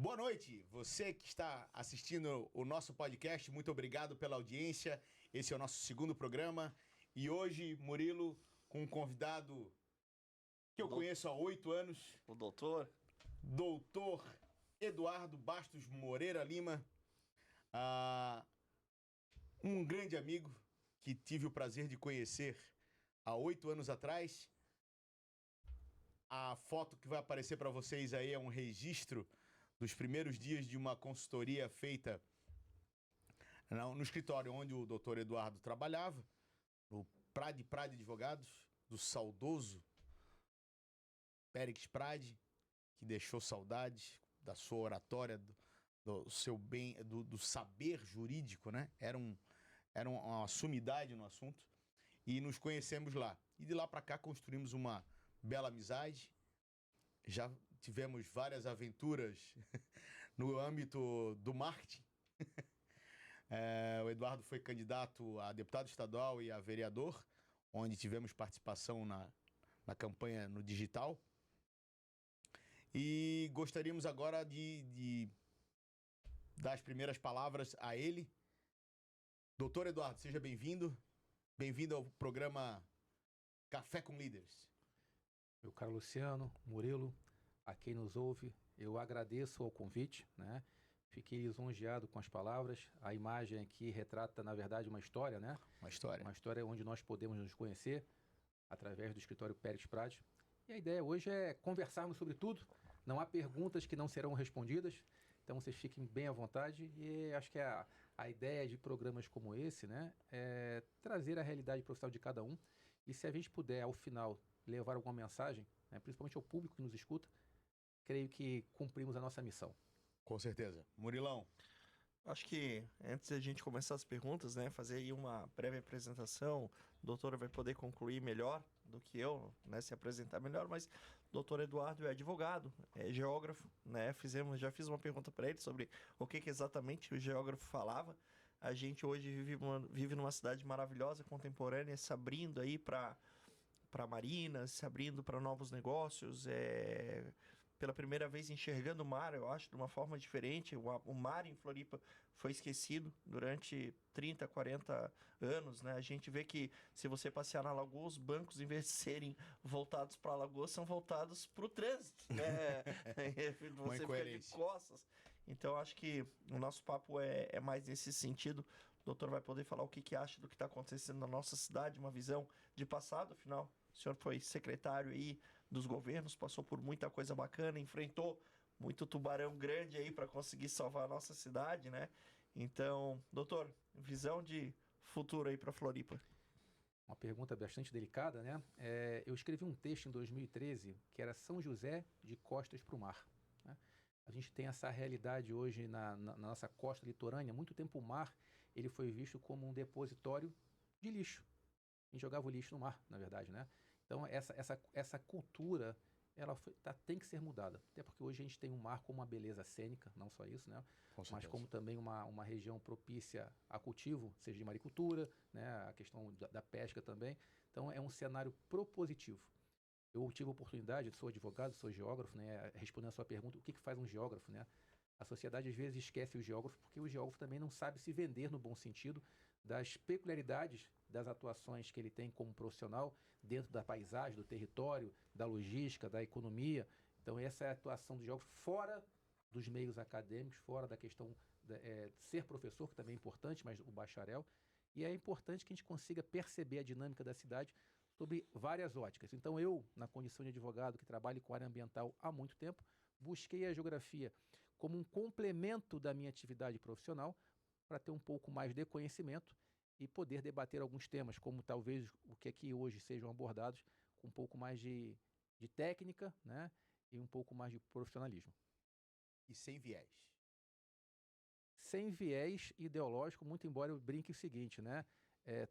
Boa noite, você que está assistindo o nosso podcast, muito obrigado pela audiência. Esse é o nosso segundo programa e hoje, Murilo, com um convidado que eu conheço há 8 anos. O doutor Eduardo Bastos Moreira Lima, um grande amigo que tive o prazer de conhecer há 8 anos atrás. A foto que vai aparecer para vocês aí é um registro dos primeiros dias de uma consultoria feita no escritório onde o doutor Eduardo trabalhava, no Prade Advogados, do saudoso Périx Prade, que deixou saudades da sua oratória, do seu bem, do saber jurídico, né? Era uma sumidade no assunto. E nos conhecemos lá. E de lá para cá construímos uma bela amizade. Já tivemos várias aventuras no âmbito do marketing. O Eduardo foi candidato a deputado estadual e a vereador, onde tivemos participação na campanha no digital. E gostaríamos agora de dar as primeiras palavras a ele. Doutor Eduardo, seja bem-vindo. Bem-vindo ao programa Café com Líderes. Meu caro Luciano, Murilo, a quem nos ouve, eu agradeço ao convite, né? Fiquei lisonjeado com as palavras. A imagem aqui retrata, na verdade, uma história, né? Uma história. Uma história onde nós podemos nos conhecer através do escritório Périx Prade. E a ideia hoje é conversarmos sobre tudo. Não há perguntas que não serão respondidas. Então vocês fiquem bem à vontade. E acho que a ideia de programas como esse, né, é trazer a realidade profissional de cada um. E se a gente puder, ao final, levar alguma mensagem, né, principalmente ao público que nos escuta, creio que cumprimos a nossa missão. Com certeza. Murilão. Acho que antes da gente começar as perguntas, né, fazer aí uma breve apresentação, o doutor vai poder concluir melhor do que eu, né, se apresentar melhor, mas o doutor Eduardo é advogado, é geógrafo, né, já fiz uma pergunta para ele sobre o que exatamente o geógrafo falava. A gente hoje vive numa cidade maravilhosa, contemporânea, se abrindo aí para marinas, se abrindo para novos negócios, pela primeira vez enxergando o mar, eu acho, de uma forma diferente. O mar em Floripa foi esquecido durante 30, 40 anos, né? A gente vê que se você passear na Lagoa, os bancos, em vez de serem voltados para a Lagoa, são voltados para o trânsito, né? Você fica de costas. Então, acho que o nosso papo é mais nesse sentido. O doutor vai poder falar o que acha do que está acontecendo na nossa cidade, uma visão de passado, afinal. O senhor foi secretário aí dos governos, passou por muita coisa bacana, enfrentou muito tubarão grande aí para conseguir salvar a nossa cidade, né? Então, doutor, visão de futuro aí para Floripa. Uma pergunta bastante delicada, né? Eu escrevi um texto em 2013 que era São José de Costas para o Mar, né? A gente tem essa realidade hoje na nossa costa litorânea. Muito tempo o mar ele foi visto como um depositório de lixo. A gente jogava o lixo no mar, na verdade, né? Então, essa cultura, tem que ser mudada. Até porque hoje a gente tem um mar com uma beleza cênica, não só isso, né? Mas como também uma região propícia a cultivo, seja de maricultura, né? A questão da pesca também. Então, é um cenário propositivo. Eu tive a oportunidade, sou advogado, sou geógrafo, né? Respondendo a sua pergunta, o que faz um geógrafo, né? A sociedade às vezes esquece o geógrafo porque o geógrafo também não sabe se vender no bom sentido das peculiaridades das atuações que ele tem como profissional dentro da paisagem, do território, da logística, da economia. Então essa é a atuação do geógrafo fora dos meios acadêmicos, fora da questão de ser professor, que também é importante, mas o bacharel. E é importante que a gente consiga perceber a dinâmica da cidade sobre várias óticas. Então eu, na condição de advogado que trabalho com área ambiental há muito tempo, busquei a geografia como um complemento da minha atividade profissional para ter um pouco mais de conhecimento e poder debater alguns temas, como talvez o que aqui hoje sejam abordados com um pouco mais de técnica, né, e um pouco mais de profissionalismo. E sem viés. Sem viés ideológico, muito embora eu brinque o seguinte, né?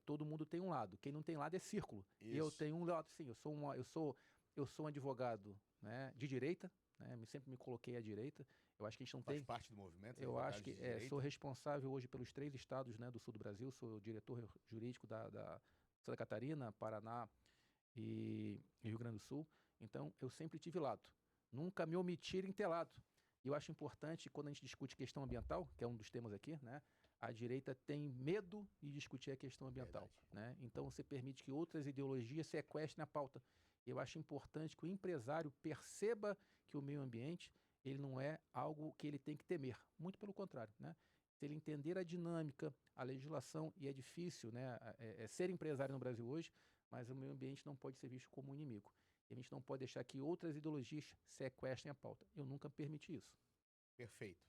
Todo mundo tem um lado. Quem não tem lado é círculo. Isso. E eu tenho um lado, sim. Eu sou um advogado, né, de direita, né? Sempre me coloquei à direita. Eu acho que a gente não Faz parte do movimento. Eu acho que sou responsável hoje pelos 3 estados, né, do sul do Brasil. Sou diretor jurídico da Santa Catarina, Paraná e Rio Grande do Sul. Então eu sempre tive lado. Nunca me omiti em ter lado. E eu acho importante, quando a gente discute questão ambiental, que é um dos temas aqui, né? A direita tem medo de discutir a questão ambiental, né? Então você permite que outras ideologias sequestrem a pauta. Eu acho importante que o empresário perceba que o meio ambiente ele não é algo que ele tem que temer, muito pelo contrário, né? Se ele entender a dinâmica, a legislação, e é difícil, né, ser empresário no Brasil hoje, mas o meio ambiente não pode ser visto como um inimigo. E a gente não pode deixar que outras ideologias sequestrem a pauta. Eu nunca permiti isso. Perfeito.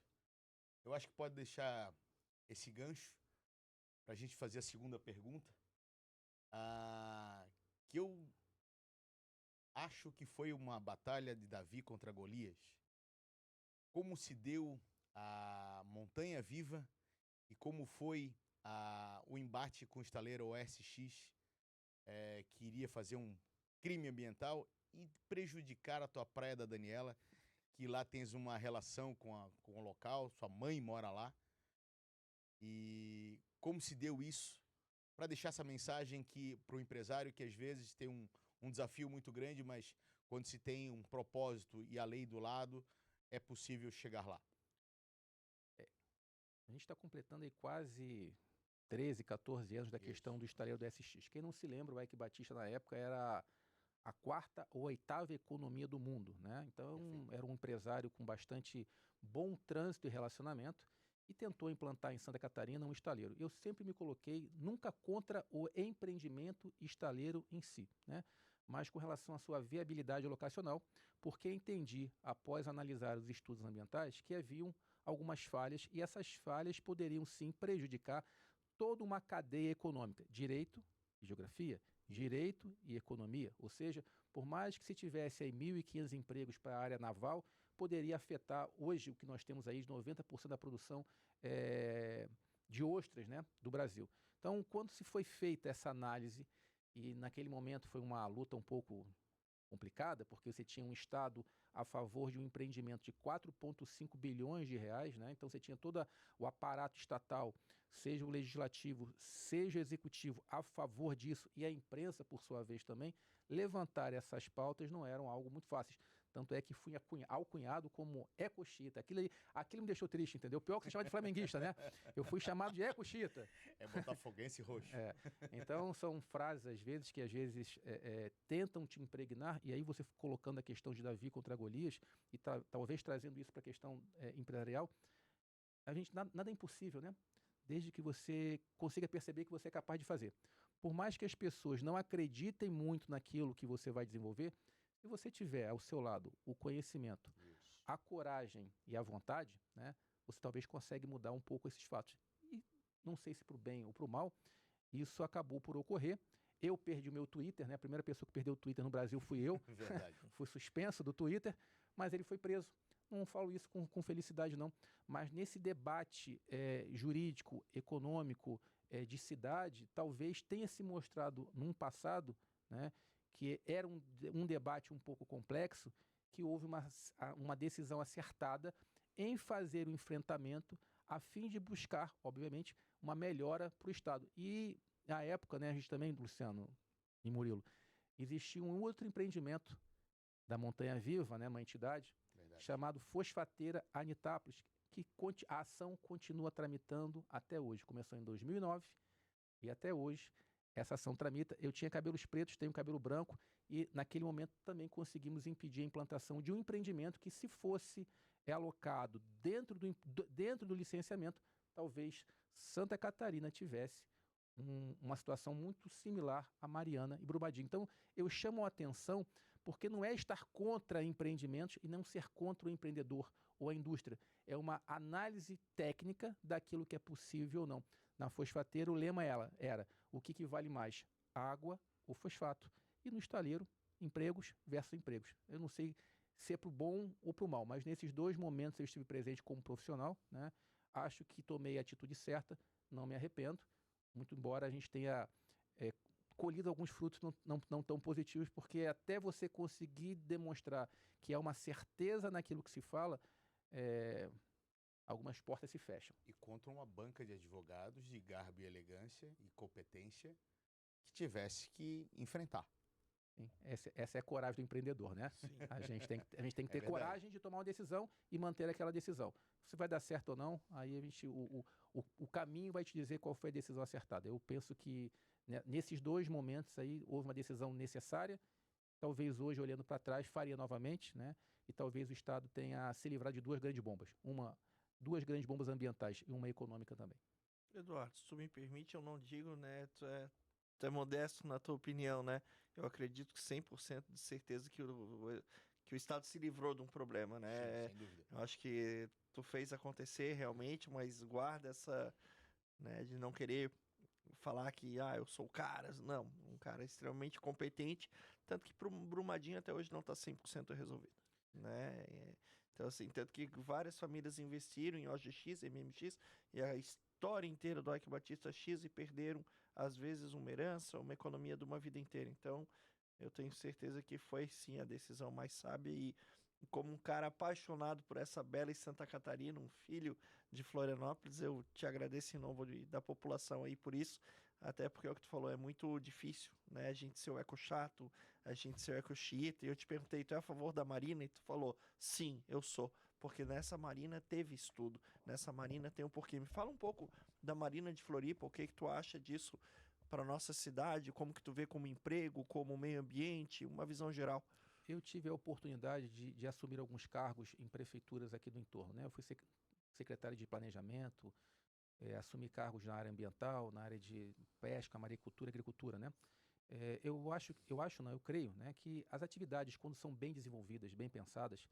Eu acho que pode deixar esse gancho para a gente fazer a segunda pergunta, que eu acho que foi uma batalha de Davi contra Golias. Como se deu a Montanha Viva e como foi o embate com o estaleiro OSX, que iria fazer um crime ambiental e prejudicar a tua Praia da Daniela, que lá tens uma relação com o local, sua mãe mora lá. E como se deu isso, para deixar essa mensagem para o empresário que às vezes tem um desafio muito grande, mas quando se tem um propósito e a lei do lado, é possível chegar lá. A gente está completando aí quase 13, 14 anos da questão do estaleiro do SX. Quem não se lembra, o Eike Batista na época era a quarta ou oitava economia do mundo, né? Então era um empresário com bastante bom trânsito e relacionamento e tentou implantar em Santa Catarina um estaleiro. Eu sempre me coloquei nunca contra o empreendimento estaleiro em si, né? Mas com relação à sua viabilidade locacional, porque entendi, após analisar os estudos ambientais, que haviam algumas falhas e essas falhas poderiam sim prejudicar toda uma cadeia econômica, direito e geografia, direito e economia, ou seja, por mais que se tivesse aí 1.500 empregos para a área naval, poderia afetar hoje o que nós temos aí de 90% da produção de ostras, né, do Brasil. Então, quando se foi feita essa análise, e naquele momento foi uma luta um pouco complicada, porque você tinha um Estado a favor de um empreendimento de 4,5 bilhões de reais, né? Então você tinha todo o aparato estatal, seja o legislativo, seja o executivo, a favor disso, e a imprensa, por sua vez, também, levantar essas pautas não eram algo muito fácil. Tanto é que fui alcunhado como ecochita. Aquilo me deixou triste, entendeu? Pior que você chamar de flamenguista, né? Eu fui chamado de ecochita. É botafoguense roxo. Então, são frases, às vezes, que às vezes tentam te impregnar, e aí você colocando a questão de Davi contra Golias, e talvez trazendo isso para a questão empresarial, a gente, nada é impossível, né? Desde que você consiga perceber que você é capaz de fazer. Por mais que as pessoas não acreditem muito naquilo que você vai desenvolver, se você tiver ao seu lado o conhecimento, a coragem e a vontade, né, você talvez consiga mudar um pouco esses fatos. E não sei se para o bem ou para o mal, isso acabou por ocorrer. Eu perdi o meu Twitter, né? A primeira pessoa que perdeu o Twitter no Brasil fui eu. Fui suspenso do Twitter, mas ele foi preso. Não falo isso com felicidade, não. Mas nesse debate jurídico, econômico, de cidade, talvez tenha se mostrado num passado, né, que era um debate um pouco complexo, que houve uma decisão acertada em fazer o enfrentamento a fim de buscar, obviamente, uma melhora para o Estado. E, na época, né, a gente também, Luciano e Murilo, existia um outro empreendimento da Montanha Viva, né, uma entidade, chamado Fosfateira Anitápolis, que a ação continua tramitando até hoje. Começou em 2009 e até hoje essa ação tramita. Eu tinha cabelos pretos, tenho cabelo branco, e naquele momento também conseguimos impedir a implantação de um empreendimento que, se fosse alocado dentro do licenciamento, talvez Santa Catarina tivesse uma situação muito similar a Mariana e Brumadinho. Então, eu chamo a atenção porque não é estar contra empreendimentos e não ser contra o empreendedor ou a indústria. É uma análise técnica daquilo que é possível ou não. Na fosfateira, o lema era o que vale mais, água ou fosfato. E no estaleiro, empregos versus empregos. Eu não sei se é para o bom ou para o mal, mas nesses dois momentos eu estive presente como profissional, né? Acho que tomei a atitude certa, não me arrependo, muito embora a gente tenha colhido alguns frutos não tão positivos, porque até você conseguir demonstrar que há uma certeza naquilo que se fala, algumas portas se fecham. E contra uma banca de advogados de garbo e elegância e competência que tivesse que enfrentar. Sim, essa é a coragem do empreendedor, né? Sim. A gente tem que ter verdade. coragem de tomar uma decisão e manter aquela decisão. Se vai dar certo ou não, aí o caminho vai te dizer qual foi a decisão acertada. Eu penso que, né, nesses dois momentos aí houve uma decisão necessária. Talvez hoje, olhando para trás, faria novamente, né? E talvez o Estado tenha se livrado de duas grandes bombas. Duas grandes bombas ambientais e uma econômica também. Eduardo, se tu me permite, eu não digo, né? Tu é modesto na tua opinião, né? Eu acredito que 100% de certeza que o Estado se livrou de um problema, né? Sim, sem dúvida. Eu acho que tu fez acontecer realmente, mas guarda essa, né, de não querer falar que, eu sou o cara. Não, um cara extremamente competente, tanto que pro Brumadinho até hoje não tá 100% resolvido, né? Então, assim, tanto que várias famílias investiram em OGX, MMX, e a história inteira do Ike Batista X e perderam, às vezes, uma herança, uma economia de uma vida inteira. Então, eu tenho certeza que foi, sim, a decisão mais sábia e como um cara apaixonado por essa bela Santa Catarina, um filho de Florianópolis, eu te agradeço em nome da população aí por isso, até porque é o que tu falou, é muito difícil, né, a gente ser o eco chato, a gente ser o eco xiita, e eu te perguntei, tu é a favor da Marina? E tu falou, sim, eu sou, porque nessa Marina teve estudo, nessa Marina tem um porquê. Me fala um pouco da Marina de Floripa, o que que tu acha disso para nossa cidade, como que tu vê como emprego, como meio ambiente, uma visão geral. Eu tive a oportunidade de assumir alguns cargos em prefeituras aqui do entorno, né? Eu fui secretário de planejamento, assumi cargos na área ambiental, na área de pesca, maricultura, agricultura, né? Eu creio, né, que as atividades, quando são bem desenvolvidas, bem pensadas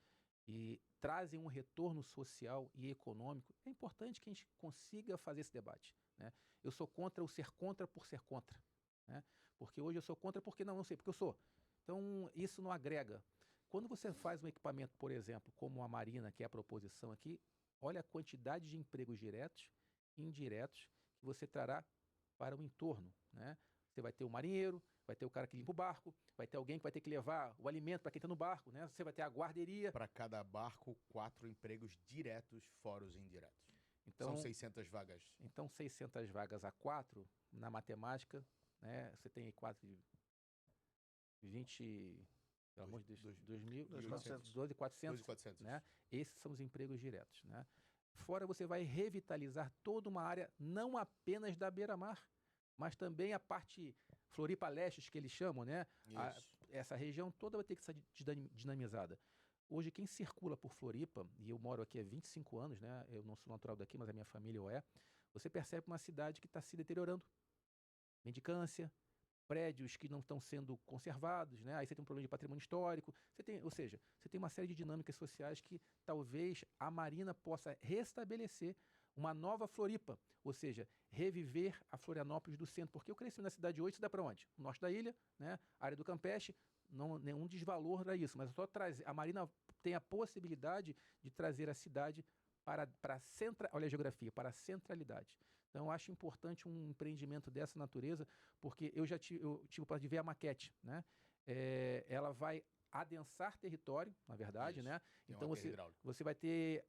e trazem um retorno social e econômico, é importante que a gente consiga fazer esse debate, né? Eu sou contra o ser contra por ser contra, né? Porque hoje eu sou contra porque não sei, porque eu sou. Então, isso não agrega. Quando você faz um equipamento, por exemplo, como a Marina, que é a proposição aqui, olha a quantidade de empregos diretos e indiretos que você trará para o entorno, né? Você vai ter o marinheiro, vai ter o cara que limpa o barco, vai ter alguém que vai ter que levar o alimento para quem está no barco, né? Você vai ter a guarderia. Para cada barco, 4 empregos diretos, fora os indiretos. Então, São 600 vagas. Então, 600 vagas a 4, na matemática, né? Você tem 4 de 20, pelo amor de Deus, 12.400, né? Esses são os empregos diretos, né? Fora você vai revitalizar toda uma área, não apenas da beira-mar, mas também a parte Floripa Leste, que eles chamam, né? Essa região toda vai ter que ser dinamizada. Hoje, quem circula por Floripa, e eu moro aqui há 25 anos, né? Eu não sou natural daqui, mas a minha família é. Você percebe uma cidade que está se deteriorando. Mendicância, prédios que não estão sendo conservados, né? Aí você tem um problema de patrimônio histórico. Ou seja, você tem uma série de dinâmicas sociais que talvez a Marina possa restabelecer uma nova Floripa, ou seja, reviver a Florianópolis do centro. Porque eu cresci na cidade hoje, você dá para onde? O norte da ilha, né? Área do Campeche, não, nenhum desvalor a isso, mas só a Marina tem a possibilidade de trazer a cidade para olha a geografia, para a centralidade. Então, eu acho importante um empreendimento dessa natureza, porque eu tive o prazer de ver a maquete, né? Ela vai adensar território, na verdade, isso, né? Então, você vai ter,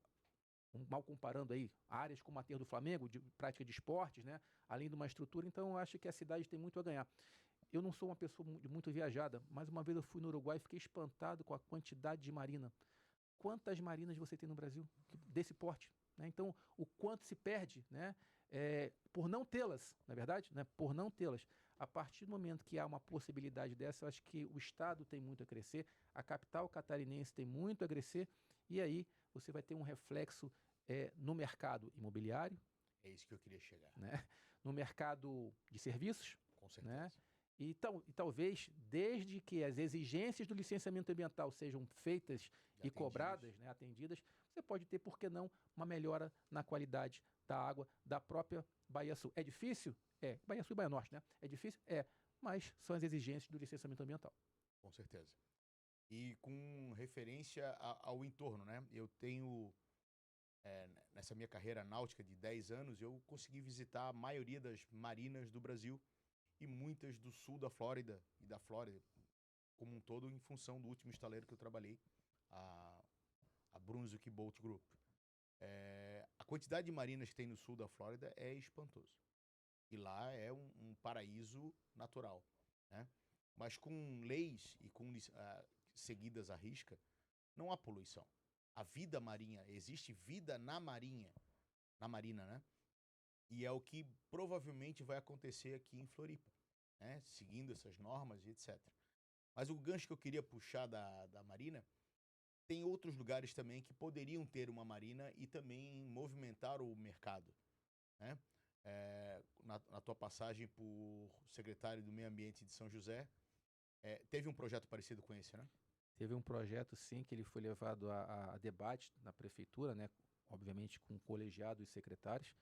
mal comparando aí, áreas como a Aterro do Flamengo, de prática de esportes, né? Além de uma estrutura. Então, eu acho que a cidade tem muito a ganhar. Eu não sou uma pessoa muito viajada, mas uma vez eu fui no Uruguai e fiquei espantado com a quantidade de marina. Quantas marinas você tem no Brasil desse porte, né? Então, o quanto se perde, né? Por não tê-las, na verdade, né? Por não tê-las. A partir do momento que há uma possibilidade dessa, eu acho que o Estado tem muito a crescer, a capital catarinense tem muito a crescer, e aí você vai ter um reflexo no mercado imobiliário. É isso que eu queria chegar. Né? No mercado de serviços. Com certeza. Né? E talvez, desde que as exigências do licenciamento ambiental sejam feitas e cobradas, né, atendidas, você pode ter, por que não, uma melhora na qualidade da água da própria Baía Sul. É difícil? É. Baía Sul e Baía Norte, né? É difícil? É. Mas são as exigências do licenciamento ambiental. Com certeza. E com referência ao entorno, né? Eu tenho, nessa minha carreira náutica de 10 anos, eu consegui visitar a maioria das marinas do Brasil e muitas do sul da Flórida e da Flórida como um todo, em função do último estaleiro que eu trabalhei, a Brunswick Boat Group. A quantidade de marinas que tem no sul da Flórida é espantoso. E lá é um paraíso natural, né? Mas com leis e com seguidas à risca, não há poluição. A vida marinha, existe vida na marina, né? E é o que provavelmente vai acontecer aqui em Floripa, né? Seguindo essas normas e etc. Mas o gancho que eu queria puxar da marina, tem outros lugares também que poderiam ter uma marina e também movimentar o mercado, né? Na tua passagem por secretário do Meio Ambiente de São José, teve um projeto parecido com esse, né? Teve um projeto, sim, que ele foi levado a debate na prefeitura, né? Obviamente com colegiado e secretários,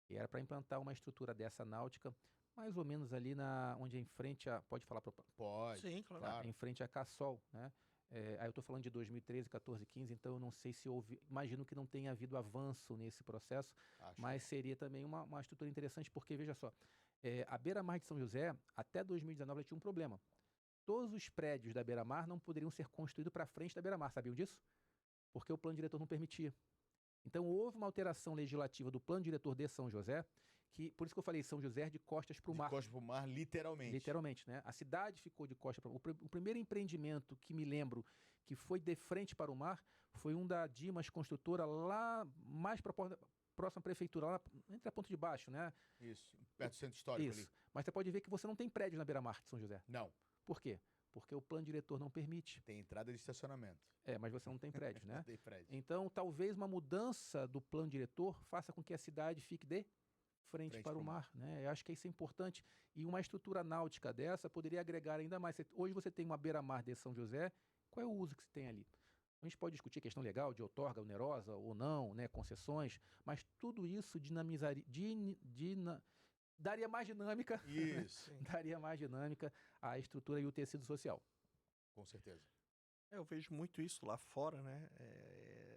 e era para implantar uma estrutura dessa náutica, mais ou menos ali onde é em frente a... Pode falar? Pode, Sim, claro. Em frente a Cassol, né? Aí eu estou falando de 2013, 14, 15, então eu não sei se houve... Imagino que não tenha havido avanço nesse processo, mas seria também uma estrutura interessante, porque, veja só, a beira-mar de São José, até 2019, ela tinha um problema. Todos os prédios da beira-mar não poderiam ser construídos para frente da beira-mar, sabiam disso? Porque o plano diretor não permitia. Então houve uma alteração legislativa do plano diretor de São José, que, por isso que eu falei São José de costas para o mar. De costas para o mar, literalmente. Literalmente, né? A cidade ficou de costas para o mar. O primeiro empreendimento que me lembro que foi de frente para o mar foi um da Dimas Construtora, lá mais próxima à prefeitura, lá entre a Ponte de Baixo, né? Isso, perto do centro histórico Isso. ali. Mas você pode ver que você não tem prédios na beira-mar de São José. Não. Por quê? Porque o plano diretor não permite. Tem entrada de estacionamento. Mas você não tem prédios, né? Não tem prédio. Então, talvez uma mudança do plano diretor faça com que a cidade fique de frente para o mar, né? Eu acho que isso é importante. E uma estrutura náutica dessa poderia agregar ainda mais. Hoje você tem uma beira-mar de São José, qual é o uso que se tem ali? A gente pode discutir questão legal de outorga onerosa ou não, né, concessões, mas tudo isso dinamizaria, daria mais dinâmica, Isso. daria mais dinâmica à estrutura e o tecido social. Com certeza. Eu vejo muito isso lá fora, né?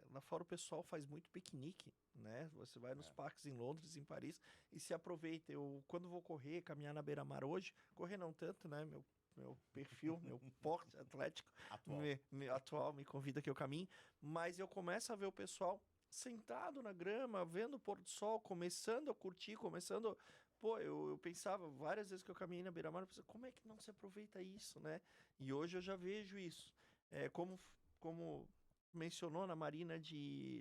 Lá fora o pessoal faz muito piquenique, né? Você vai nos parques em Londres, em Paris, e se aproveita. Eu, quando vou correr, caminhar na beira-mar hoje, correr não tanto, né? Meu perfil, meu porte atlético atual me convida que eu caminhe, mas eu começo a ver o pessoal sentado na grama, vendo o pôr do sol, começando a curtir, Pô, eu pensava várias vezes que eu caminhei na beira-mar, eu pensava, como é que não se aproveita isso, né? E hoje eu já vejo isso. Como mencionou na Marina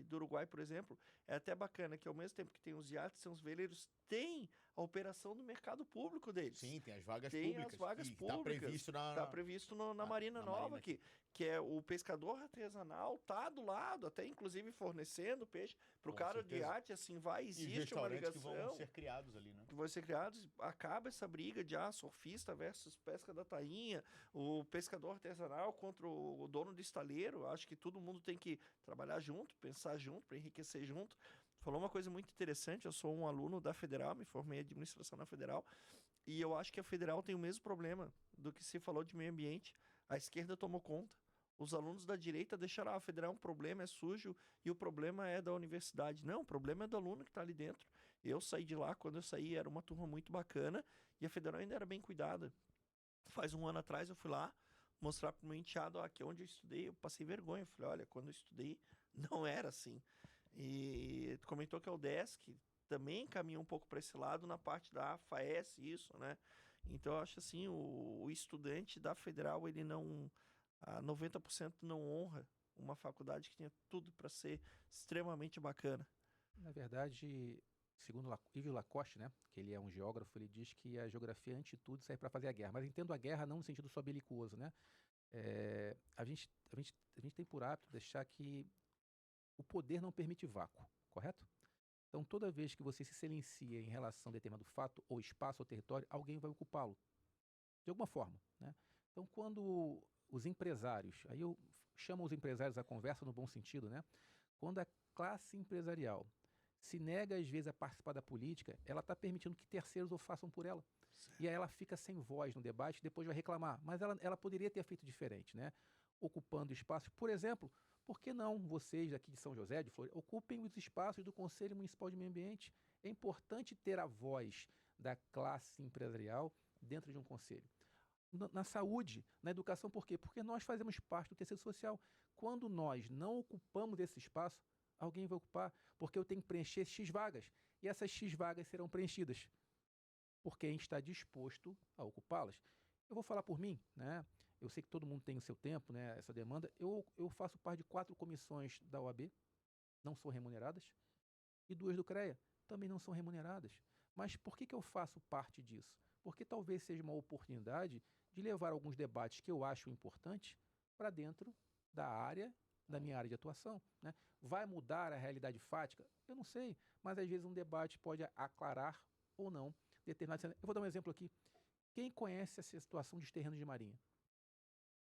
do Uruguai, por exemplo, é até bacana que ao mesmo tempo que tem os iates, tem os veleiros, tem a operação do mercado público deles. Sim, tem as vagas tem públicas. As vagas públicas. Está previsto na Marina Nova, Marina que é o pescador artesanal, tá do lado, até inclusive fornecendo peixe para o cara de iate, assim, existe uma ligação. Que vão ser criados ali, né? Que vão ser criados, acaba essa briga de surfista versus pesca da tainha, o pescador artesanal contra o dono do estaleiro. Acho que todo mundo tem que trabalhar junto, pensar junto, para enriquecer junto. Falou uma coisa muito interessante, eu sou um aluno da Federal, me formei em administração na Federal, e eu acho que a Federal tem o mesmo problema do que se falou de meio ambiente. A esquerda tomou conta. Os alunos da direita deixaram a Federal, um problema é sujo e o problema é da universidade. Não, o problema é do aluno que está ali dentro. Eu saí de lá, quando eu saí era uma turma muito bacana e a Federal ainda era bem cuidada. Faz um ano atrás eu fui lá mostrar para o meu enteado, aqui onde eu estudei, eu passei vergonha. Eu falei, olha, quando eu estudei não era assim. E tu comentou que é o UDESC também caminha um pouco para esse lado na parte da FAES, isso, né? Então eu acho assim, o estudante da Federal, ele não... A 90% não honra uma faculdade que tinha tudo para ser extremamente bacana. Na verdade, segundo Yves Lacoste, né, que ele é um geógrafo, ele diz que a geografia, antes de tudo, serve para fazer a guerra. Mas entendo a guerra não no sentido só belicoso, né? A gente tem por hábito deixar que o poder não permite vácuo, correto? Então, toda vez que você se silencia em relação a determinado fato, ou espaço, ou território, alguém vai ocupá-lo, de alguma forma, né? Então, quando os empresários, aí eu chamo os empresários à conversa no bom sentido, né? Quando a classe empresarial se nega, às vezes, a participar da política, ela está permitindo que terceiros o façam por ela. Certo. E aí ela fica sem voz no debate, depois vai reclamar. Mas ela poderia ter feito diferente, né? Ocupando espaços. Por exemplo, por que não vocês aqui de São José, de Floripa, ocupem os espaços do Conselho Municipal de Meio Ambiente? É importante ter a voz da classe empresarial dentro de um conselho. Na saúde, na educação, por quê? Porque nós fazemos parte do tecido social. Quando nós não ocupamos esse espaço, alguém vai ocupar, porque eu tenho que preencher X vagas, e essas X vagas serão preenchidas por quem está disposto a ocupá-las. Eu vou falar por mim, né? Eu sei que todo mundo tem o seu tempo, né? Essa demanda. Eu faço parte de 4 comissões da OAB, não são remuneradas, e 2 do CREA, também não são remuneradas. Mas por que eu faço parte disso? Porque talvez seja uma oportunidade de levar alguns debates que eu acho importantes para dentro da área, da minha área de atuação, né? Vai mudar a realidade fática? Eu não sei, mas às vezes um debate pode aclarar ou não determinados. Eu vou dar um exemplo aqui. Quem conhece essa situação dos terrenos de marinha?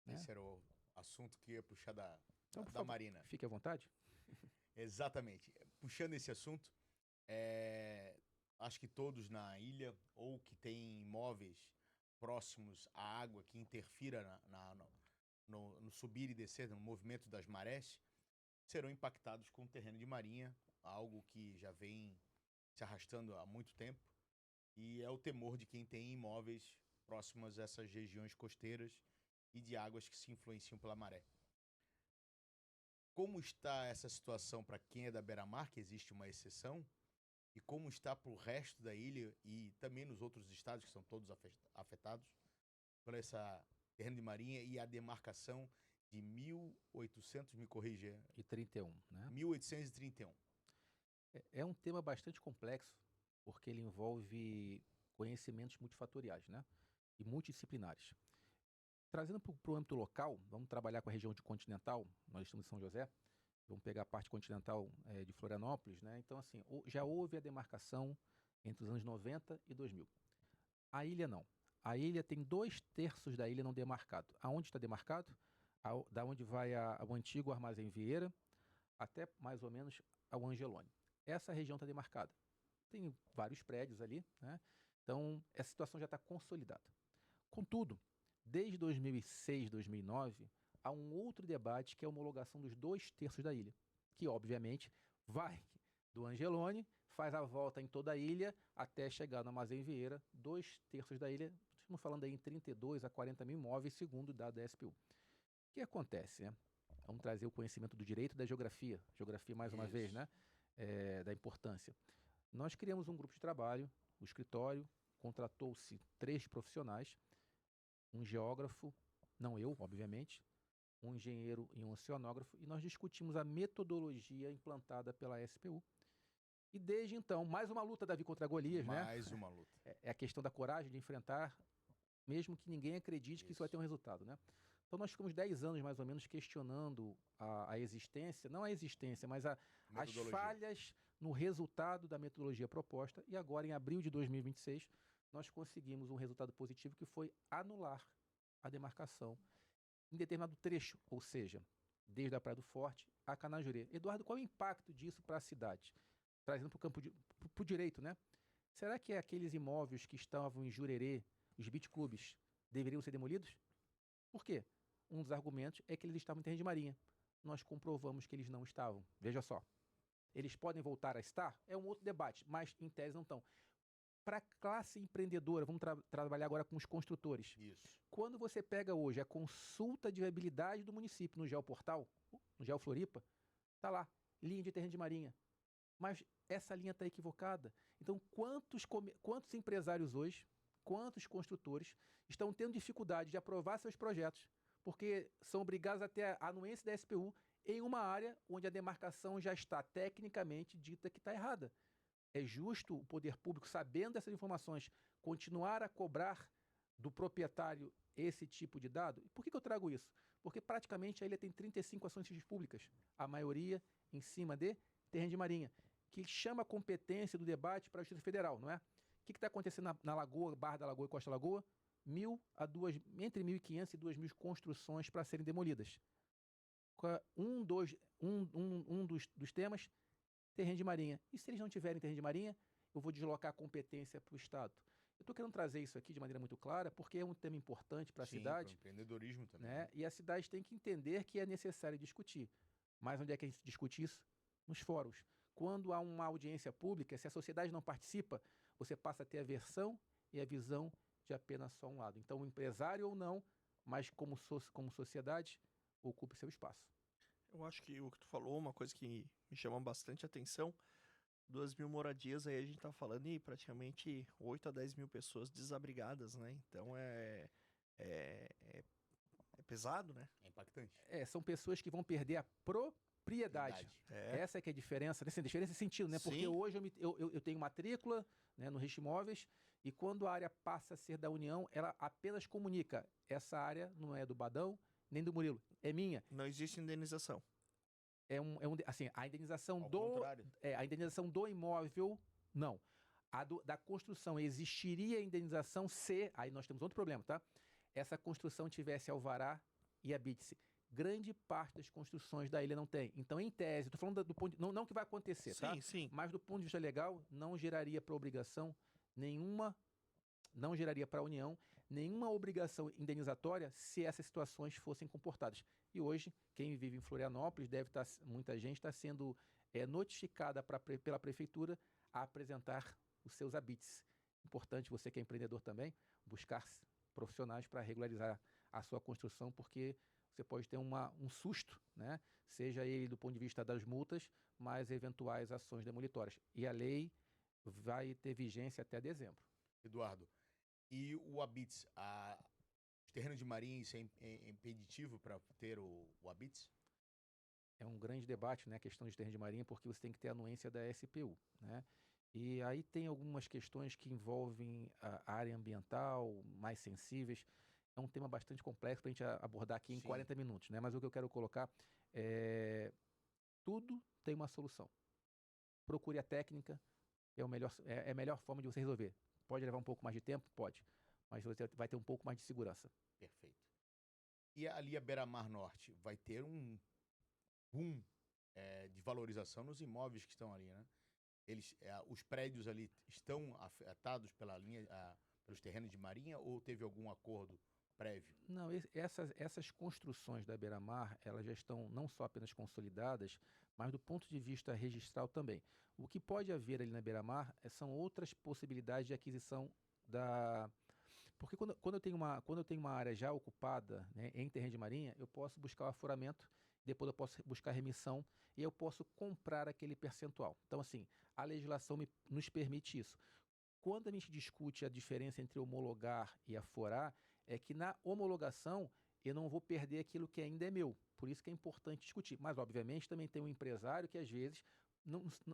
Né? Esse era o assunto que ia puxar Então, por da favor, Marina. fique à vontade. Exatamente. Puxando esse assunto, acho que todos na ilha ou que têm imóveis próximos à água que interfira no subir e descer, no movimento das marés, serão impactados com o terreno de marinha, algo que já vem se arrastando há muito tempo, e é o temor de quem tem imóveis próximos a essas regiões costeiras e de águas que se influenciam pela maré. Como está essa situação para quem é da beira-mar, que existe uma exceção, e como está para o resto da ilha e também nos outros estados que são todos afetados por essa terreno de marinha e a demarcação de 1800, me corrija, E 31, né? 1831. É um tema bastante complexo, porque ele envolve conhecimentos multifatoriais, né? E multidisciplinares. Trazendo para o âmbito local, vamos trabalhar com a região de continental, nós estamos em São José, vamos pegar a parte continental de Florianópolis, né? Então, assim, já houve a demarcação entre os anos 90 e 2000. A ilha não. A ilha tem 2/3 da ilha não demarcado. Aonde está demarcado? Da onde vai o antigo Armazém Vieira até mais ou menos ao Angelone. Essa região está demarcada. Tem vários prédios ali, né? Então, essa situação já está consolidada. Contudo, desde 2006, 2009, há um outro debate que é a homologação dos 2/3 da ilha, que obviamente vai do Angelone, faz a volta em toda a ilha até chegar no Armazém Vieira, 2/3 da ilha, estamos falando aí em 32 a 40 mil imóveis, segundo o dado da SPU. O que acontece, né? Vamos trazer o conhecimento do direito e da geografia mais uma vez, né? Da importância. Nós criamos um grupo de trabalho, o escritório, contratou-se 3 profissionais, um geógrafo, não eu, obviamente, um engenheiro e um oceanógrafo, e nós discutimos a metodologia implantada pela SPU. E desde então, mais uma luta, Davi, contra Golias, né? Mais uma luta. É a questão da coragem de enfrentar, mesmo que ninguém acredite que isso vai ter um resultado, né? Então nós ficamos 10 anos, mais ou menos, questionando a existência, não a existência, mas as falhas no resultado da metodologia proposta, e agora, em abril de 2026, nós conseguimos um resultado positivo que foi anular a demarcação em determinado trecho, ou seja, desde a Praia do Forte a Canajurê. Eduardo, qual é o impacto disso para a cidade? Trazendo para o campo para o direito, né? Será que aqueles imóveis que estavam em Jurerê, os beach clubs, deveriam ser demolidos? Por quê? Um dos argumentos é que eles estavam em terreno de marinha. Nós comprovamos que eles não estavam. Veja só. Eles podem voltar a estar? É um outro debate, mas em tese não estão. Para a classe empreendedora, vamos trabalhar agora com os construtores. Isso. Quando você pega hoje a consulta de viabilidade do município no Geoportal, no Geofloripa, está lá, linha de terreno de marinha. Mas essa linha está equivocada. Então, quantos empresários hoje, quantos construtores estão tendo dificuldade de aprovar seus projetos, porque são obrigados a ter a anuência da SPU em uma área onde a demarcação já está tecnicamente dita que está errada? É justo o poder público, sabendo dessas informações, continuar a cobrar do proprietário esse tipo de dado? Por que eu trago isso? Porque praticamente a ilha tem 35 ações civis públicas, a maioria em cima de terreno de marinha, que chama a competência do debate para a Justiça Federal, não é? O que está acontecendo na Lagoa, Barra da Lagoa e Costa Lagoa? Entre 1.500 e 2.000 construções para serem demolidas. Um dos temas, terreno de marinha. E se eles não tiverem terreno de marinha, eu vou deslocar a competência para o Estado. Eu estou querendo trazer isso aqui de maneira muito clara, porque é um tema importante para a cidade. Sim, para o empreendedorismo também. Né? E a cidade tem que entender que é necessário discutir. Mas onde é que a gente discute isso? Nos fóruns. Quando há uma audiência pública, se a sociedade não participa, você passa a ter a versão e a visão de apenas só um lado. Então, o empresário ou não, mas como sociedade, ocupe seu espaço. Eu acho que o que tu falou, uma coisa que me chama bastante atenção, 2.000 moradias, aí a gente tá falando em praticamente 8 a 10 mil pessoas desabrigadas, né? Então é é pesado, né? É impactante. São pessoas que vão perder a propriedade. Essa é que é a diferença, né? Assim, diferença nesse sentido, né? Porque Sim. hoje eu tenho matrícula, né, no Registro de Imóveis, e quando a área passa a ser da União, ela apenas comunica: essa área não é do Badão nem do Murilo, é minha. Não existe indenização. Assim, a indenização Ao contrário. a indenização do imóvel, não. Da construção, existiria indenização se, aí nós temos outro problema, tá? Essa construção tivesse alvará e habite-se. Grande parte das construções da ilha não tem. Então, em tese, estou falando do ponto não que vai acontecer, tá? Sim. Mas do ponto de vista legal, não geraria para a obrigação nenhuma, não geraria para a União nenhuma obrigação indenizatória se essas situações fossem comportadas. E hoje, quem vive em Florianópolis, muita gente está sendo notificada pela prefeitura a apresentar os seus habites. Importante, você que é empreendedor também, buscar profissionais para regularizar a sua construção, porque você pode ter um susto, né? Seja ele do ponto de vista das multas, mas eventuais ações demolitórias. E a lei vai ter vigência até dezembro. Eduardo, e o habites, os terrenos de marinha, isso é impeditivo para ter o habites? É um grande debate, né, a questão de terreno de marinha, porque você tem que ter a anuência da SPU, né? E aí tem algumas questões que envolvem a área ambiental, mais sensíveis. É um tema bastante complexo para a gente abordar aqui em 40 minutos, né? Mas o que eu quero colocar é: tudo tem uma solução. Procure a técnica, é a melhor forma de você resolver. Pode levar um pouco mais de tempo? Pode. Mas você vai ter um pouco mais de segurança. Perfeito. E ali a Beira-Mar Norte vai ter um boom de valorização nos imóveis que estão ali, né? Os prédios ali estão afetados pelos terrenos de marinha ou teve algum acordo prévio? Não, essas construções da Beira-Mar, elas já estão não só apenas consolidadas, mas do ponto de vista registral também. O que pode haver ali na Beira-Mar são outras possibilidades de aquisição da... Porque quando eu tenho uma área já ocupada, né, em terreno de marinha, eu posso buscar o aforamento, depois eu posso buscar remissão e eu posso comprar aquele percentual. Então, assim, a legislação nos permite isso. Quando a gente discute a diferença entre homologar e aforar, é que na homologação eu não vou perder aquilo que ainda é meu. Por isso que é importante discutir. Mas, obviamente, também tem um empresário que, às vezes,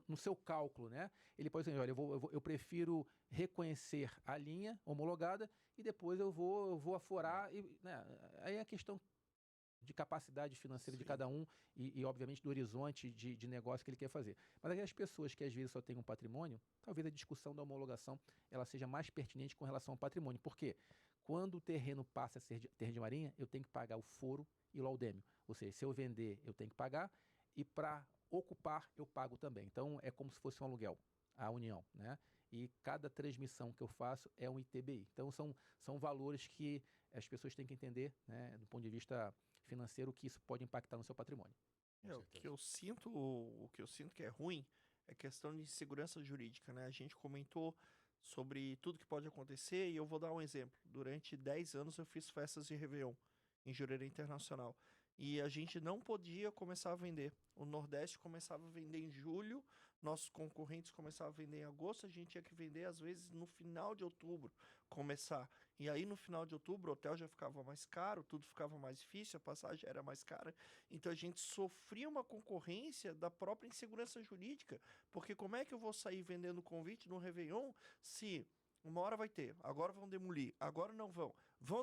no seu cálculo, né, ele pode dizer: olha, eu prefiro reconhecer a linha homologada e depois eu vou aforar. Né, aí é a questão de capacidade financeira de cada um e, obviamente, do horizonte de negócio que ele quer fazer. Mas aquelas pessoas que, às vezes, só têm um patrimônio, talvez a discussão da homologação ela seja mais pertinente com relação ao patrimônio. Por quê? Quando o terreno passa a ser terreno de marinha, eu tenho que pagar o foro e o laudêmio. Ou seja, se eu vender, eu tenho que pagar, e para ocupar, eu pago também. Então, é como se fosse um aluguel, a união, né? E cada transmissão que eu faço é um ITBI. Então, são valores que as pessoas têm que entender, né, do ponto de vista financeiro, que isso pode impactar no seu patrimônio. O que eu sinto que é ruim é questão de segurança jurídica, né? A gente comentou sobre tudo que pode acontecer e eu vou dar um exemplo. Durante 10 anos eu fiz festas de Réveillon em Jurerê Internacional e a gente não podia começar a vender. O Nordeste começava a vender em julho, nossos concorrentes começavam a vender em agosto, a gente tinha que vender às vezes no final de outubro, começar. E aí no final de outubro o hotel já ficava mais caro, tudo ficava mais difícil, a passagem era mais cara. Então a gente sofria uma concorrência da própria insegurança jurídica, porque como é que eu vou sair vendendo convite no Réveillon se uma hora vai ter, agora vão demolir, agora não vão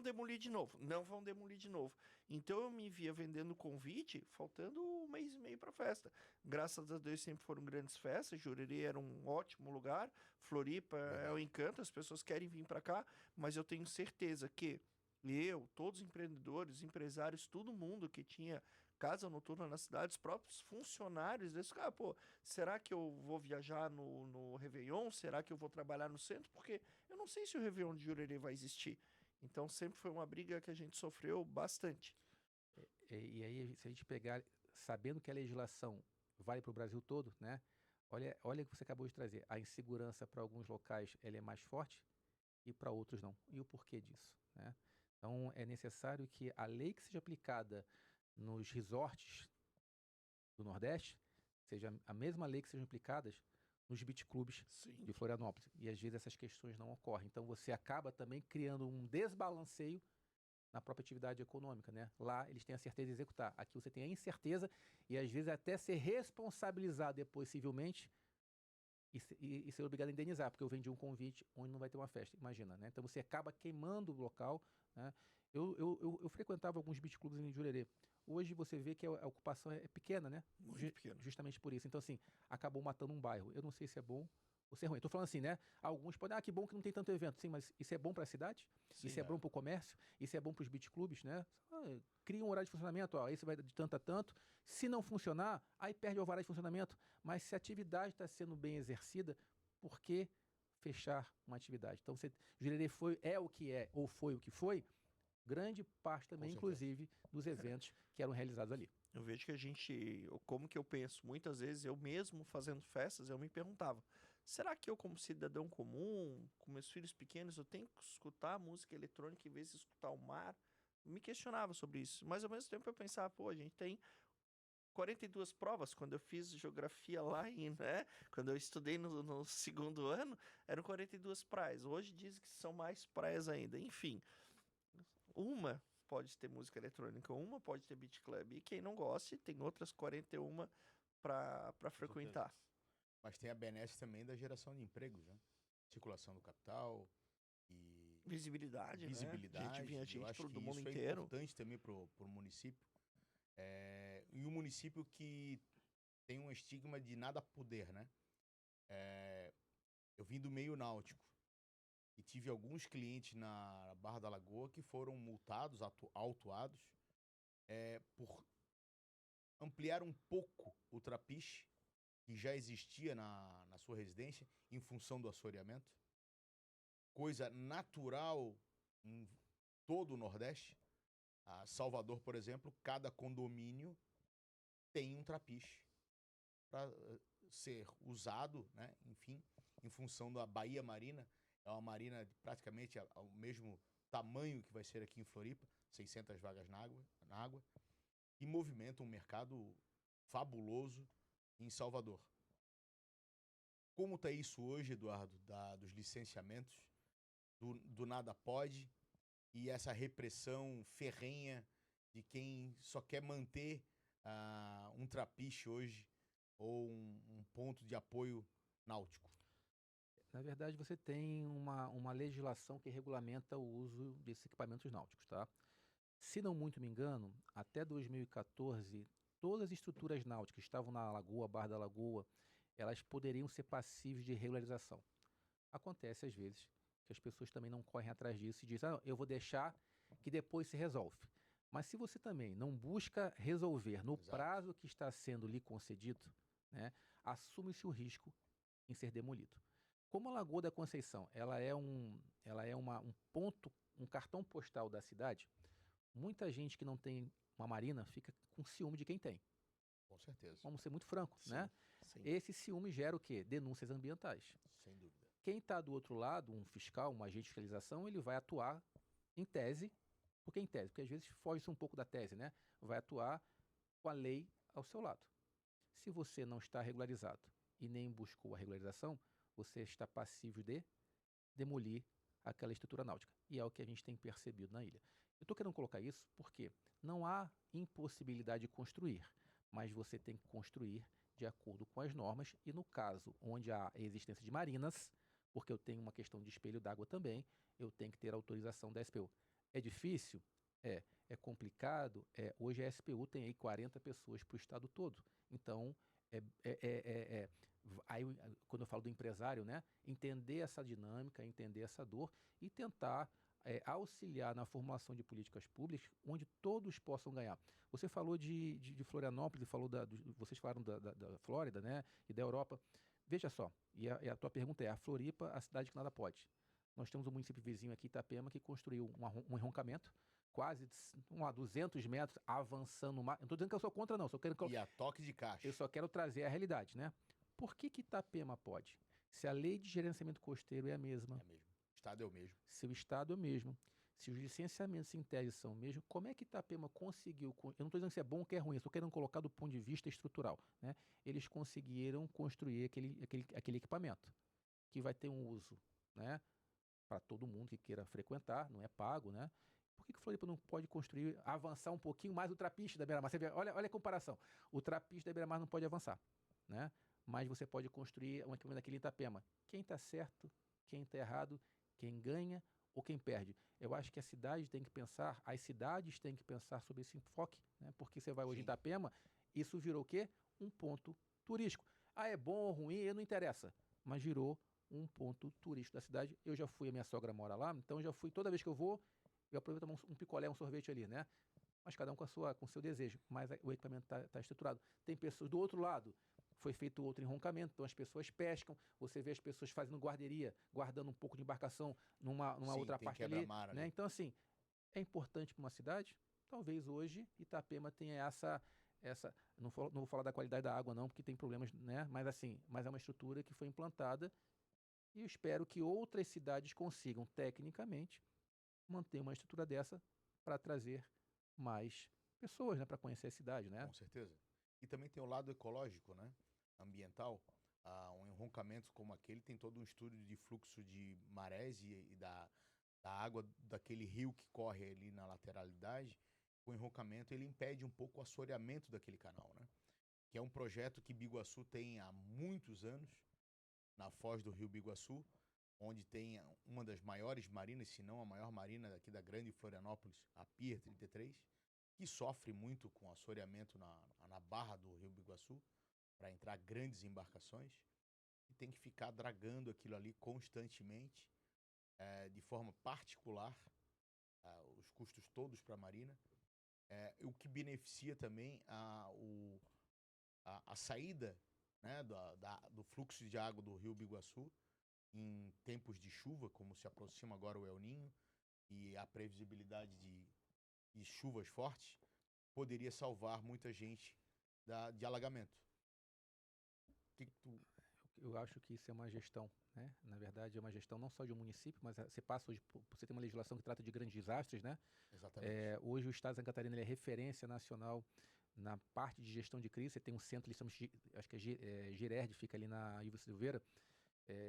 demolir de novo, não vão demolir de novo. Então eu me via vendendo convite, faltando 1 mês e meio para a festa. Graças a Deus sempre foram grandes festas, Jurerê era um ótimo lugar, Floripa é o encanto, as pessoas querem vir para cá, mas eu tenho certeza que todos os empreendedores, empresários, todo mundo que tinha casa noturna na cidade, os próprios funcionários desse cara, será que eu vou viajar no Réveillon? Será que eu vou trabalhar no centro? Porque eu não sei se o Réveillon de Jurerê vai existir. Então sempre foi uma briga que a gente sofreu bastante. E aí, se a gente pegar, sabendo que a legislação vale para o Brasil todo, né? Olha o que você acabou de trazer. A insegurança para alguns locais ela é mais forte e para outros não. E o porquê disso, né? Então é necessário que a lei que seja aplicada nos resorts do Nordeste seja a mesma lei que sejam aplicadas nos beach clubes de Florianópolis. E às vezes essas questões não ocorrem. Então você acaba também criando um desbalanceio na própria atividade econômica, né? Lá eles têm a certeza de executar. Aqui você tem a incerteza e às vezes até ser responsabilizado depois civilmente e ser obrigado a indenizar, porque eu vendi um convite onde não vai ter uma festa, imagina, né? Então você acaba queimando o local, né? Eu frequentava alguns beach clubs em Jurerê. Hoje você vê que a ocupação é pequena, né? Muito pequeno. Justamente por isso. Então, assim, acabou matando um bairro. Eu não sei se é bom ou se é ruim. Estou falando assim, né? Alguns podem, que bom que não tem tanto evento. Sim, mas isso é bom para a cidade? Sim, Isso é bom para o comércio? Isso é bom para os beach clubs, né? Cria um horário de funcionamento, ó, esse vai de tanto a tanto. Se não funcionar, aí perde o alvará de funcionamento. Mas se a atividade está sendo bem exercida, por que fechar uma atividade? Então, Jurerê é o que é, ou foi o que foi, grande parte também, inclusive, dos eventos que eram realizados ali. Eu vejo que como que eu penso, muitas vezes eu mesmo fazendo festas, eu me perguntava, será que eu como cidadão comum, com meus filhos pequenos, eu tenho que escutar música eletrônica em vez de escutar o mar? Eu me questionava sobre isso, mas ao mesmo tempo eu pensava, pô, a gente tem 42 provas, quando eu fiz geografia lá, né? Quando eu estudei no segundo ano, eram 42 praias. Hoje dizem que são mais praias ainda. Enfim, uma pode ter música eletrônica, uma pode ter beach club. E quem não gosta, tem outras 41 para frequentar. Mas tem a benesse também da geração de empregos, né? Circulação do capital e visibilidade, né? Gente vinha gente do mundo inteiro. inteiro. É importante também pro município. E um município que tem um estigma de nada poder, né? Eu vim do meio náutico e tive alguns clientes na Barra da Lagoa que foram multados, autuados, por ampliar um pouco o trapiche que já existia na sua residência em função do assoreamento. Coisa natural em todo o Nordeste. Salvador, por exemplo, cada condomínio tem um trapiche para ser usado, né? Enfim, em função da Baía Marina. É uma marina de praticamente ao mesmo tamanho que vai ser aqui em Floripa, 600 vagas na água, e movimenta um mercado fabuloso em Salvador. Como está isso hoje, Eduardo, dos licenciamentos, do nada pode, e essa repressão ferrenha de quem só quer manter um trapiche hoje ou um ponto de apoio náutico? Na verdade, você tem uma legislação que regulamenta o uso desses equipamentos náuticos, tá? Se não muito me engano, até 2014, todas as estruturas náuticas que estavam na lagoa, Barra da Lagoa, elas poderiam ser passíveis de regularização. Acontece, às vezes, que as pessoas também não correm atrás disso e dizem, eu vou deixar que depois se resolve. Mas se você também não busca resolver no prazo que está sendo lhe concedido, né, assume-se o risco em ser demolido. Como a Lagoa da Conceição ela é um ponto, um cartão postal da cidade, muita gente que não tem uma marina fica com ciúme de quem tem. Com certeza. Vamos ser muito francos, né? Sim. Esse ciúme gera o quê? Denúncias ambientais. Sem dúvida. Quem está do outro lado, um fiscal, um agente de fiscalização, ele vai atuar em tese. Por que em tese? Porque às vezes foge um pouco da tese, né? Vai atuar com a lei ao seu lado. Se você não está regularizado e nem buscou a regularização, você está passível de demolir aquela estrutura náutica. E é o que a gente tem percebido na ilha. Eu estou querendo colocar isso porque não há impossibilidade de construir, mas você tem que construir de acordo com as normas e no caso onde há a existência de marinas, porque eu tenho uma questão de espelho d'água também, eu tenho que ter autorização da SPU. É difícil? É complicado? Hoje a SPU tem aí 40 pessoas para o estado todo. Então, aí, quando eu falo do empresário, né, entender essa dinâmica, entender essa dor e tentar auxiliar na formulação de políticas públicas onde todos possam ganhar. Você falou de Florianópolis, vocês falaram da Flórida, né, e da Europa. Veja só, e a tua pergunta a Floripa, a cidade que nada pode. Nós temos um município vizinho aqui, Itapema, que construiu um enroncamento, quase 200 metros, avançando o mar. Não estou dizendo que eu sou contra, não. E a toque de caixa. Eu só quero trazer a realidade, né? Por que Itapema pode? Se a lei de gerenciamento costeiro é a mesma. É mesmo. O estado é o mesmo. Se o estado é o mesmo. Se os licenciamentos em tese são o mesmo, como é que Itapema conseguiu... Eu não estou dizendo se é bom ou que é ruim, eu estou querendo colocar do ponto de vista estrutural, né? Eles conseguiram construir aquele equipamento, que vai ter um uso, né, para todo mundo que queira frequentar, não é pago, né? Por que que Floripa não pode construir, avançar um pouquinho mais o trapiche da beira-mar? Você vê, olha a comparação. O trapiche da beira-mar não pode avançar, né? Mas você pode construir um equipamento daquele em Itapema. Quem está certo, quem está errado, quem ganha ou quem perde? Eu acho que a cidade tem que pensar, as cidades têm que pensar sobre esse enfoque, né? Porque você vai hoje em Sim. Itapema, isso virou o quê? Um ponto turístico. Ah, é bom ou ruim? Não interessa. Mas virou um ponto turístico da cidade. Eu já fui, a minha sogra mora lá, então eu já fui, toda vez que eu vou, eu aproveito um picolé, um sorvete ali, né? Mas cada um com o seu desejo. Mas o equipamento está estruturado. Tem pessoas do outro lado. Foi feito outro enroncamento, então as pessoas pescam. Você vê as pessoas fazendo guarderia, guardando um pouco de embarcação numa Sim, outra tem parte ali, quebra-mar né? ali. Então, assim, é importante para uma cidade. Talvez hoje Itapema tenha essa não vou falar da qualidade da água não, porque tem problemas, né? Mas assim, mas é uma estrutura que foi implantada e eu espero que outras cidades consigam tecnicamente manter uma estrutura dessa para trazer mais pessoas, né, para conhecer a cidade, né? Com certeza. E também tem o lado ecológico, né? Ambiental. Um enroncamento como aquele tem todo um estudo de fluxo de marés e da água daquele rio que corre ali na lateralidade. O enroncamento ele impede um pouco o assoreamento daquele canal, né? Que é um projeto que Biguaçu tem há muitos anos, na foz do rio Biguaçu, onde tem uma das maiores marinas, se não a maior marina daqui da grande Florianópolis, a Pier 33, que sofre muito com assoreamento na barra do rio Biguaçu, para entrar grandes embarcações, e tem que ficar dragando aquilo ali constantemente, de forma particular, os custos todos para a marina, o que beneficia também a saída, né, do fluxo de água do rio Biguaçu em tempos de chuva, como se aproxima agora o El Niño, e a previsibilidade de chuvas fortes, poderia salvar muita gente de alagamento. Que tu... Eu acho que isso é uma gestão, né? Na verdade, é uma gestão não só de um município, mas você passa hoje, você tem uma legislação que trata de grandes desastres, né? Exatamente. Hoje o Estado de Santa Catarina ele é referência nacional na parte de gestão de crise. Você tem um centro, eles chamam, acho que é Girerd, fica ali na Ilva Silveira.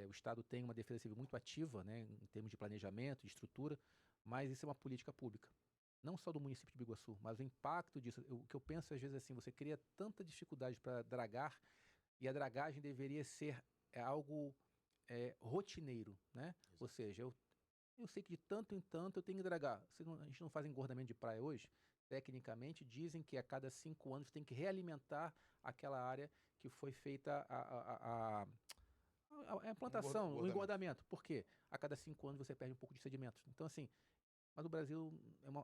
O Estado tem uma defesa civil muito ativa, né, em termos de planejamento, de estrutura, mas isso é uma política pública. Não só do município de Biguaçu, mas o impacto disso. O que eu penso às vezes é assim, você cria tanta dificuldade para dragar, e a dragagem deveria ser algo rotineiro, né? Exato. Ou seja, eu sei que de tanto em tanto eu tenho que dragar. A gente não faz engordamento de praia hoje? Tecnicamente, dizem que a cada 5 anos tem que realimentar aquela área que foi feita a plantação, o engordamento. Por quê? A cada 5 anos você perde um pouco de sedimentos. Então, assim, mas o Brasil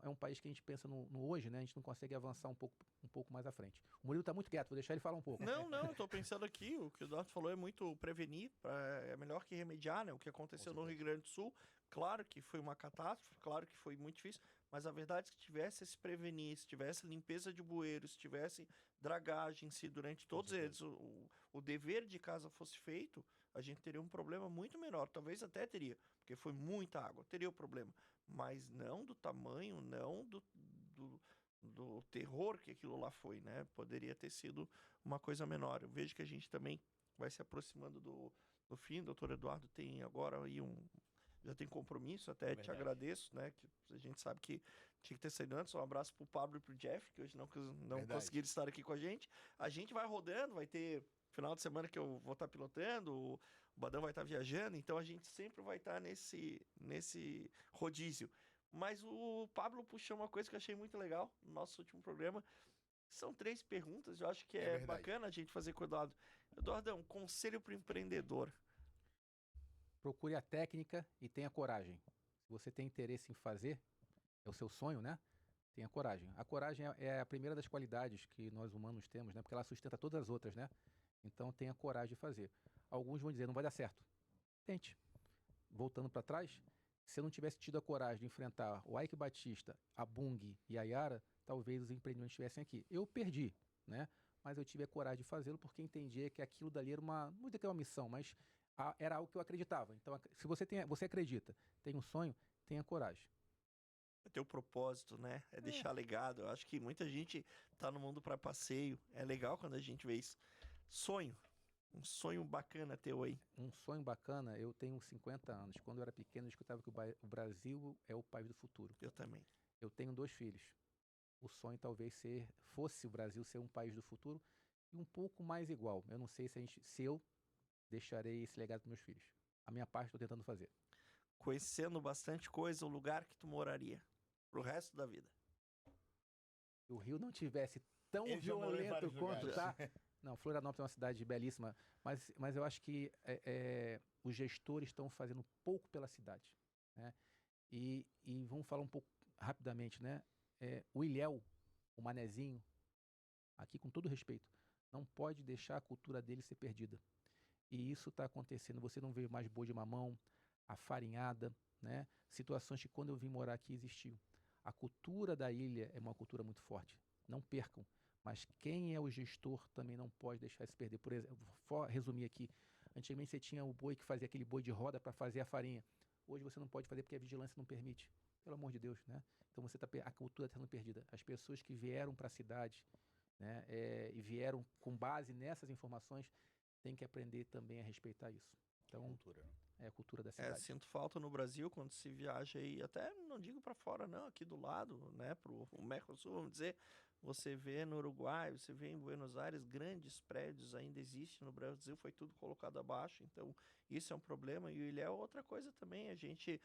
é um país que a gente pensa no hoje, né? A gente não consegue avançar um pouco mais à frente. O Murilo está muito quieto, vou deixar ele falar um pouco. Não, tô pensando aqui, o que o Eduardo falou é muito prevenir, é melhor que remediar, né? O que aconteceu no Rio Grande do Sul, claro que foi uma catástrofe, claro que foi muito difícil, mas a verdade é que se tivesse se prevenir, se tivesse limpeza de bueiros, se tivesse dragagem, se durante todos eles o dever de casa fosse feito, a gente teria um problema muito menor, talvez até teria, porque foi muita água, teria o problema, mas não do tamanho, não do terror que aquilo lá foi, né? Poderia ter sido uma coisa menor. Eu vejo que a gente também vai se aproximando do fim. O doutor Eduardo tem agora aí já tem compromisso, até te agradeço, né? Que a gente sabe que tinha que ter saído antes. Um abraço pro Pablo e pro Jeff, que hoje não conseguiram estar aqui com a gente. A gente vai rodando, vai ter final de semana que eu vou estar pilotando, o Badão vai estar viajando, então a gente sempre vai estar nesse rodízio. Mas o Pablo puxou uma coisa que eu achei muito legal no nosso último programa. São 3 perguntas, eu acho que é bacana a gente fazer com o Eduardo. Eduardão, conselho para o empreendedor. Procure a técnica e tenha coragem. Se você tem interesse em fazer, é o seu sonho, né? Tenha coragem. A coragem é a primeira das qualidades que nós humanos temos, né? Porque ela sustenta todas as outras, né? Então tenha coragem de fazer. Alguns vão dizer, não vai dar certo. Tente. Voltando para trás, se eu não tivesse tido a coragem de enfrentar o Ike Batista, a Bung e a Yara, talvez os empreendimentos estivessem aqui. Eu perdi, né? Mas eu tive a coragem de fazê-lo porque entendia que aquilo dali era não vou dizer que é uma missão, mas era algo que eu acreditava. Então, se você acredita, tem um sonho, tenha coragem. É ter o propósito, né? É deixar legado. Eu acho que muita gente tá no mundo para passeio. É legal quando a gente vê isso. Sonho. Um sonho bacana teu aí. Um sonho bacana, eu tenho 50 anos. Quando eu era pequeno, eu escutava que o Brasil é o país do futuro. Eu também. Eu tenho 2 filhos. O sonho talvez fosse o Brasil ser um país do futuro e um pouco mais igual. Eu não sei se eu deixarei esse legado para meus filhos. A minha parte estou tentando fazer. Conhecendo bastante coisa, o lugar que tu moraria pro resto da vida. Se o Rio não tivesse tão Ele já morou em violento vários quanto lugares. tá. Não, Florianópolis é uma cidade belíssima, mas eu acho que os gestores estão fazendo pouco pela cidade, né? E vamos falar um pouco rapidamente, né? O Ilhéu, o Manezinho, aqui com todo respeito, não pode deixar a cultura dele ser perdida. E isso está acontecendo. Você não vê mais boi de mamão, a farinhada, né? Situações que quando eu vim morar aqui existiam. A cultura da ilha é uma cultura muito forte. Não percam. Mas quem é o gestor também não pode deixar isso perder. Por exemplo, vou resumir aqui. Antigamente você tinha o boi que fazia aquele boi de roda para fazer a farinha. Hoje você não pode fazer porque a vigilância não permite. Pelo amor de Deus, né? Então a cultura está sendo perdida. As pessoas que vieram para a cidade, né, e vieram com base nessas informações têm que aprender também a respeitar isso. Então, Cultura. é a cultura da cidade. Sinto falta no Brasil quando se viaja aí, até não digo para fora não, aqui do lado, né, pro Mercosul, vamos dizer, você vê no Uruguai, você vê em Buenos Aires, grandes prédios ainda existem, no Brasil foi tudo colocado abaixo, então isso é um problema. E o Ilhéu é outra coisa também, a gente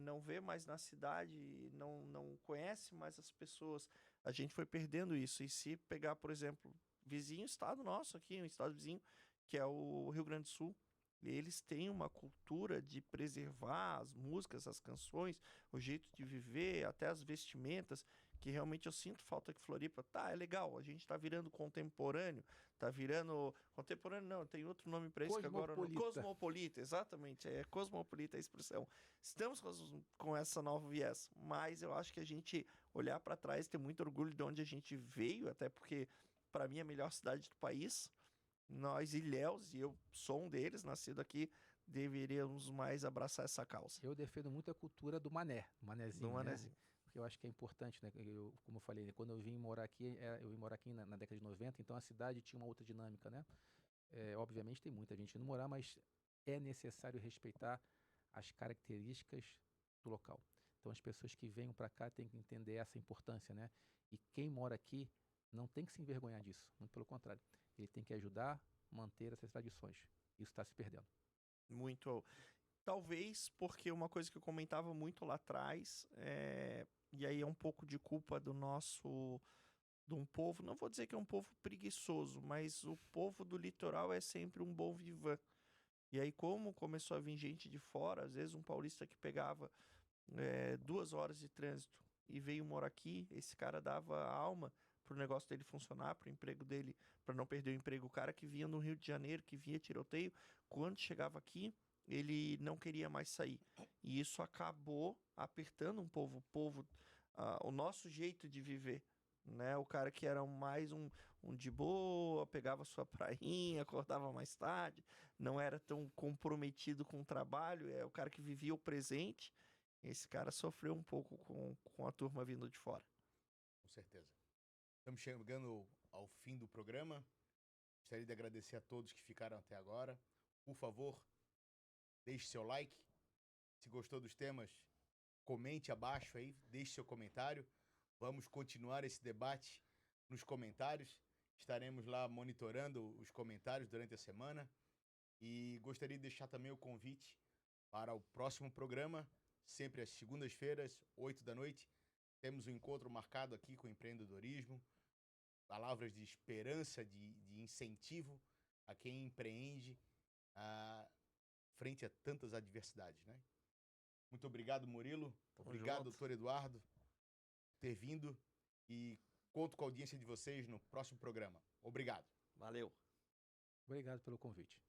não vê mais na cidade, não conhece mais as pessoas, a gente foi perdendo isso. E se pegar, por exemplo, vizinho estado nosso aqui, um estado vizinho, que é o Rio Grande do Sul, eles têm uma cultura de preservar as músicas, as canções, o jeito de viver, até as vestimentas, que realmente eu sinto falta que Floripa, é legal, a gente tá virando contemporâneo, contemporâneo não, tem outro nome para isso que agora não, cosmopolita, exatamente, é cosmopolita a expressão. Estamos com essa nova viés, mas eu acho que a gente olhar para trás, ter muito orgulho de onde a gente veio, até porque para mim é a melhor cidade do país. Nós, ilhéus, e eu sou um deles, nascido aqui, deveríamos mais abraçar essa causa. Eu defendo muito a cultura do manezinho, Do manezinho. né? Porque eu acho que é importante, né? Como eu falei, quando eu vim morar aqui, eu vim morar aqui na década de 90, então a cidade tinha uma outra dinâmica, né? Obviamente tem muita gente indo morar, mas é necessário respeitar as características do local. Então as pessoas que venham para cá têm que entender essa importância, né? E quem mora aqui não tem que se envergonhar disso, muito pelo contrário. Ele tem que ajudar a manter essas tradições. Isso está se perdendo. Muito. Talvez porque uma coisa que eu comentava muito lá atrás, e aí é um pouco de culpa de um povo, não vou dizer que é um povo preguiçoso, mas o povo do litoral é sempre um bom vivan. E aí como começou a vir gente de fora, às vezes um paulista que pegava 2 horas de trânsito e veio morar aqui, esse cara dava alma pro negócio dele funcionar, pro emprego dele, para não perder o emprego. O cara que vinha no Rio de Janeiro, que vinha tiroteio, quando chegava aqui, ele não queria mais sair. E isso acabou apertando o povo, o nosso jeito de viver, né? O cara que era mais um de boa, pegava sua prainha, acordava mais tarde, não era tão comprometido com o trabalho, é o cara que vivia o presente. Esse cara sofreu um pouco com a turma vindo de fora. Com certeza. Estamos chegando ao fim do programa. Gostaria de agradecer a todos que ficaram até agora. Por favor, deixe seu like. Se gostou dos temas, comente abaixo aí, deixe seu comentário. Vamos continuar esse debate nos comentários. Estaremos lá monitorando os comentários durante a semana. E gostaria de deixar também o convite para o próximo programa, sempre às segundas-feiras, 8 da noite. Temos um encontro marcado aqui com o empreendedorismo, palavras de esperança, de incentivo a quem empreende frente a tantas adversidades, né? Muito obrigado, Murilo. Obrigado, doutor Eduardo, por ter vindo, e conto com a audiência de vocês no próximo programa. Obrigado. Valeu. Obrigado pelo convite.